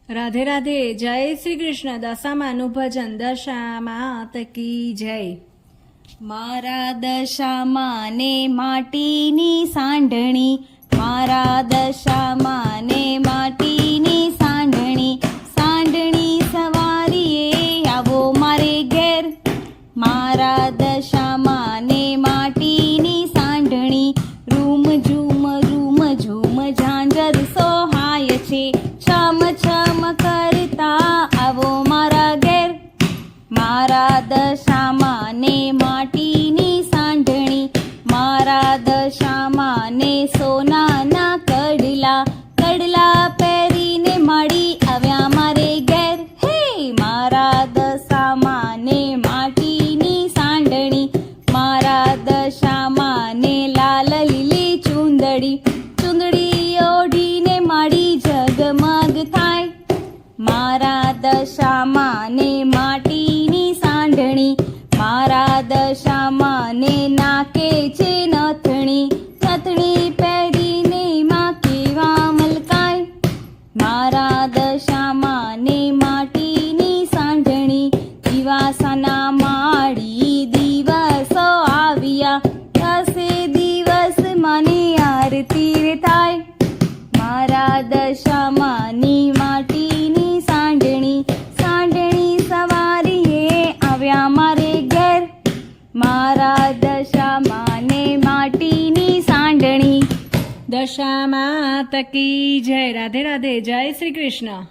રાધે રાધે. જય શ્રી કૃષ્ણ. દશામાનું ભજન. દશામાં તકી જય. મારા દશામાં ને માટીની સાંઢણી, મારા દશામાં ને માટીની સાંઢણી, સાંઢણી સવારીએ આવો મારે ઘેર. મારા દશામાં ને માટીની સાંઢણી, રૂમ ઝૂમ ઝાંઝર સોહાય છે, છમ છમ કરતા આવો મારા ઘેર. મારા દશામાં ને માટીની સાંઢણી, મારા દશામાં ને સોનાના કડલા, કડલા પહેરીને માડી આવ્યા મારે ઘેર. હે મારા દશામાં ને માટીની સાંઢણી, મારા દશામાં ને લાલ લીલી ચૂંદડી, ચૂંદડી ઓઢીને માડી જગમગ થાય. મારા દશામાં ને માટીની સાંઢણી, મારા દશામાં ને નાકે છે નથણી, નથણી પહેરીને માં કેવા મલકાય. મારા દશામાં ને માટીની સાંઢણી, દિવાસાના માડી દિવસો આવ્યા, દસે દિવસ મને આરતી થાય. મારા દશામાની માટીની સાંઢણી, સાંઢણી સવારીએ આવ્યા મારે ઘેર. મારા દશામાં ને માટીની સાંઢણી. દશામાં તકી જય. રાધે રાધે. જય શ્રી કૃષ્ણ.